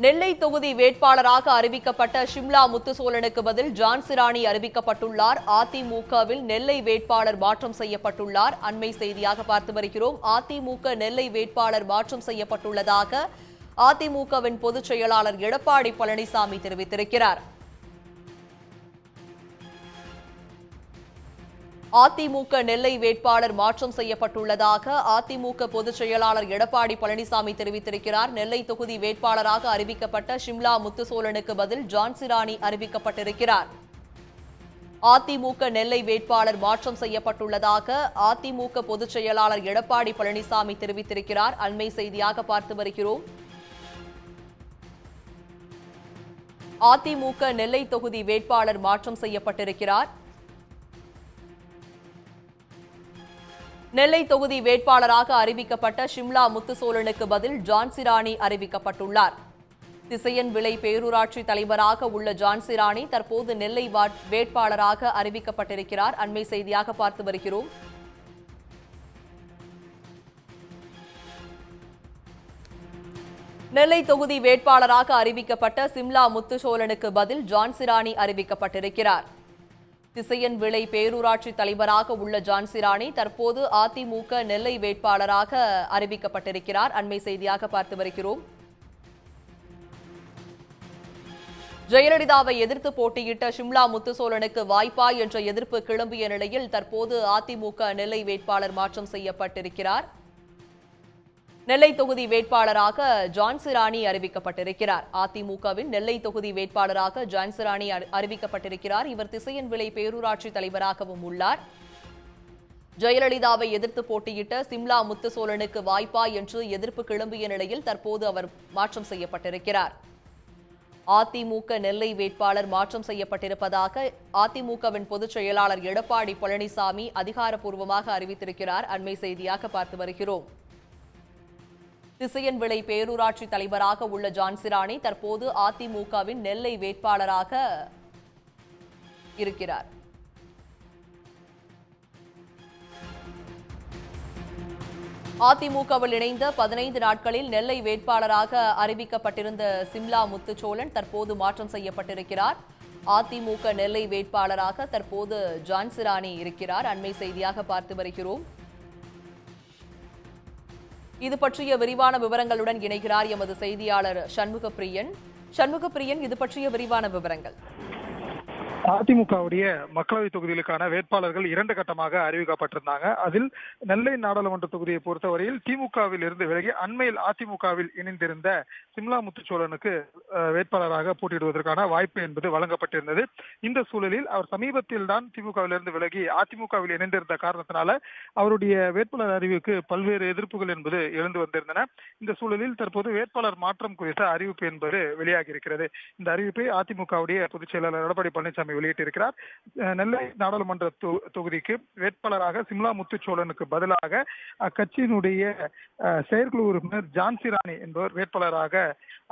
நெல்லை தொகுதி வேட்பாளராக அறிவிக்கப்பட்ட ஷிம்லா முத்துசோலனுக்கு பதில் ஜான்சிராணி அறிவிக்கப்பட்டுள்ளார். அதிமுகவில் நெல்லை வேட்பாளர் மாற்றம் செய்யப்பட்டுள்ளார். அண்மை செய்தியாக பார்த்து வருகிறோம். அதிமுக நெல்லை வேட்பாளர் மாற்றம் செய்யப்பட்டுள்ளதாக அதிமுகவின் பொதுச் செயலாளர் எடப்பாடி பழனிசாமி தெரிவித்திருக்கிறார். அதிமுக நெல்லை வேட்பாளர் மாற்றம் செய்யப்பட்டுள்ளதாக அதிமுக பொதுச் செயலாளர் எடப்பாடி பழனிசாமி தெரிவித்திருக்கிறார். நெல்லை தொகுதி வேட்பாளராக அறிவிக்கப்பட்ட ஷிம்லா முத்துசோலனுக்கு பதில் ஜான்சிராணி அறிவிக்கப்பட்டிருக்கிறார். அதிமுக நெல்லை வேட்பாளர் மாற்றம் செய்யப்பட்டுள்ளதாக அதிமுக பொதுச் செயலாளர் எடப்பாடி பழனிசாமி தெரிவித்திருக்கிறார். அண்மை செய்தியாக பார்த்து வருகிறோம். அதிமுக நெல்லை தொகுதி வேட்பாளர் மாற்றம் செய்யப்பட்டிருக்கிறார். நெல்லை தொகுதி வேட்பாளராக அறிவிக்கப்பட்ட ஷிம்லா முத்துசோலனுக்கு பதில் ஜான்சிராணி அறிவிக்கப்பட்டுள்ளார். திசையன் விளை பேரூராட்சி தலைவராக உள்ள ஜான்சிராணி தற்போது நெல்லை வேட்பாளராக அறிவிக்கப்பட்டிருக்கிறார். அண்மை செய்தியாக பார்த்து வருகிறோம். நெல்லை தொகுதி வேட்பாளராக அறிவிக்கப்பட்ட ஷிம்லா முத்துசோலனுக்கு பதில் ஜான்சிராணி அறிவிக்கப்பட்டிருக்கிறார். திசையன் விளை பேரூராட்சி தலைவராக உள்ள ஜான்சிராணி தற்போது அதிமுக நெல்லை வேட்பாளராக அறிவிக்கப்பட்டிருக்கிறார். அண்மை செய்தியாக பார்த்து வருகிறோம். ஜெயலலிதாவை எதிர்த்து போட்டியிட்ட ஷிம்லா முத்துசோலனுக்கு வாய்ப்பா என்ற எதிர்ப்பு கிளம்பிய நிலையில் தற்போது அதிமுக நெல்லை வேட்பாளர் மாற்றம் செய்யப்பட்டிருக்கிறார். நெல்லை தொகுதி வேட்பாளராக ஜான்சிராணி அறிவிக்கப்பட்டிருக்கிறார். அதிமுகவின் நெல்லை தொகுதி வேட்பாளராக ஜான்சிராணி அறிவிக்கப்பட்டிருக்கிறார். இவர் திசையன் விளை பேரூராட்சி தலைவராகவும் உள்ளார். ஜெயலலிதாவை எதிர்த்து போட்டியிட்ட ஷிம்லா முத்துசோலனுக்கு வாய்ப்பா என்று எதிர்ப்பு கிளம்பிய நிலையில் தற்போது அவர் மாற்றம் செய்யப்பட்டிருக்கிறார். அதிமுக நெல்லை வேட்பாளர் மாற்றம் செய்யப்பட்டிருப்பதாக அதிமுகவின் பொதுச் செயலாளர் எடப்பாடி பழனிசாமி அதிகாரப்பூர்வமாக அறிவித்திருக்கிறார். அண்மை செய்தியாக பார்த்து வருகிறோம். திசையன் விளை பேரூராட்சி தலைவராக உள்ள ஜான்சிராணி தற்போது அதிமுகவின் நெல்லை வேட்பாளராக இருக்கிறார். அதிமுகவில் இணைந்த 15 நாட்களில் நெல்லை வேட்பாளராக அறிவிக்கப்பட்டிருந்த ஷிம்லா முத்துசோலன் தற்போது மாற்றம் செய்யப்பட்டிருக்கிறார். அதிமுக நெல்லை வேட்பாளராக தற்போது ஜான்சிராணி இருக்கிறார். அண்மை செய்தியாக பார்த்து வருகிறோம். இது பற்றிய விரிவான விவரங்களுடன் இணைகிறார் எமது செய்தியாளர் சண்முகப்பிரியன். சண்முகப்பிரியன், இது பற்றிய விரிவான விவரங்கள். அதிமுகவுடைய மக்களவை தொகுதிகளுக்கான வேட்பாளர்கள் 2 கட்டமாக அறிவிக்கப்பட்டிருந்தாங்க. அதில் நெல்லை நாடாளுமன்ற தொகுதியை பொறுத்தவரையில் திமுகவில் இருந்து விலகி அண்மையில் அதிமுகவில் இணைந்திருந்த ஷிம்லா முத்துசோலனுக்கு வேட்பாளராக போட்டியிடுவதற்கான வாய்ப்பு என்பது வழங்கப்பட்டிருந்தது. இந்த சூழலில் அவர் சமீபத்தில் தான் திமுகவிலிருந்து விலகி அதிமுகவில் இணைந்திருந்த காரணத்தினால அவருடைய வேட்பாளர் அறிவிப்புக்கு பல்வேறு எதிர்ப்புகள் என்பது எழுந்து வந்திருந்தன. இந்த சூழலில் தற்போது வேட்பாளர் மாற்றம் குறித்த அறிவிப்பு என்பது வெளியாகி இருக்கிறது. இந்த அறிவிப்பை அதிமுகவுடைய பொதுச் செயலாளர் எடப்பாடி பழனிசாமி வெளியிட்டிருக்கிறார். நெல்லை நாடாளுமன்ற தொகுதிக்கு வேட்பாளராக ஷிம்லா முத்துசோலனுக்கு பதிலாக அக்கட்சியினுடைய செயற்குழு உறுப்பினர் ஜான்சிராணி என்பவர் வேட்பாளராக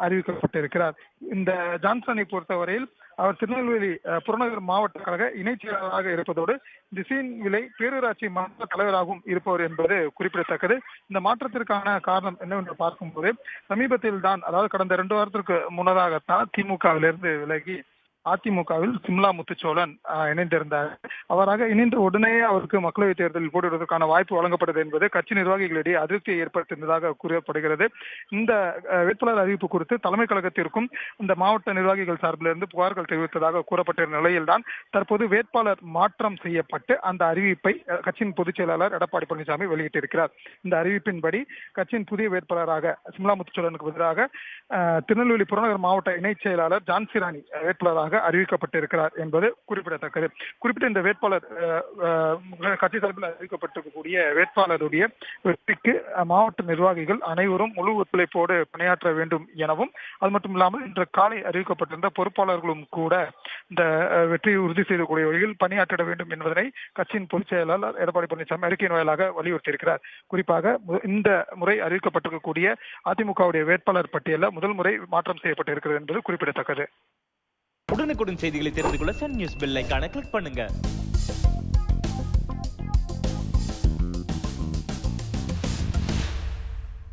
அறிவிக்கப்பட்டிருக்கிறார். இந்த ஜான்சிராணி பொறுத்தவரையில் அவர் திருநெல்வேலி புறநகர் மாவட்ட கழக இணைச் செயலாளராக இருப்பதோடு திசையன் விளை பேரூராட்சி மாவட்ட தலைவராகவும் இருப்பவர் என்பது குறிப்பிடத்தக்கது. இந்த மாற்றத்திற்கான காரணம் என்னவென்று பார்க்கும்போது சமீபத்தில் தான், அதாவது கடந்த 2 வாரத்திற்கு முன்னதாகத்தான் திமுகவிலிருந்து விலகி அதிமுகவில் ஷிம்லா முத்துசோலன் இணைந்திருந்தார். அவராக இணைந்த உடனே அவருக்கு மக்களவைத் தேர்தலில் போட்டியிடுவதற்கான வாய்ப்பு வழங்கப்பட்டது என்பது கட்சி நிர்வாகிகளிடையே அதிருப்தியை ஏற்படுத்தியிருந்ததாக கூறப்படுகிறது. இந்த வேட்பாளர் அறிவிப்பு குறித்து தலைமை கழகத்திற்கும் இந்த மாவட்ட நிர்வாகிகள் சார்பிலிருந்து புகார்கள் தெரிவித்ததாக கூறப்பட்டிருந்த நிலையில்தான் தற்போது வேட்பாளர் மாற்றம் செய்யப்பட்டு அந்த அறிவிப்பை கட்சியின் பொதுச் செயலாளர் எடப்பாடி பழனிசாமி வெளியிட்டிருக்கிறார். இந்த அறிவிப்பின்படி கட்சியின் புதிய வேட்பாளராக ஷிம்லா முத்துசோலனுக்கு பதிலாக திருநெல்வேலி புறநகர் மாவட்ட இணைச் செயலாளர் ஜான்சிராணி வேட்பாளராக அறிவிக்கப்பட்டிருக்கிறார் என்பது குறிப்பிடத்தக்கது. குறிப்பிட்ட இந்த வேட்பாளர் கட்சி தரப்பில் அறிவிக்கப்பட்டிருக்கக்கூடிய வேட்பாளருடைய வெற்றிக்கு மாவட்ட நிர்வாகிகள் அனைவரும் முழு ஒத்துழைப்போடு பணியாற்ற வேண்டும் எனவும், அது மட்டும் இல்லாமல் இன்று காலை அறிவிக்கப்பட்டிருந்த பொறுப்பாளர்களும் கூட இந்த வெற்றியை உறுதி செய்யக்கூடிய வகையில் பணியாற்றிட வேண்டும் என்பதனை கட்சியின் பொதுச் செயலாளர் எடப்பாடி பழனிசாமி அறிக்கையின் வாயிலாக வலியுறுத்தியிருக்கிறார். குறிப்பாக இந்த முறை அறிவிக்கப்பட்டிருக்கக்கூடிய அதிமுகவுடைய வேட்பாளர் பட்டியலில் முதல் முறை மாற்றம் செய்யப்பட்டிருக்கிறது என்பது குறிப்பிடத்தக்கது. உடனுக்குடன் செய்திகளை தெரிந்து கொள்ள சன் நியூஸ் பெல் ஐகானை கிளிக் பண்ணுங்க.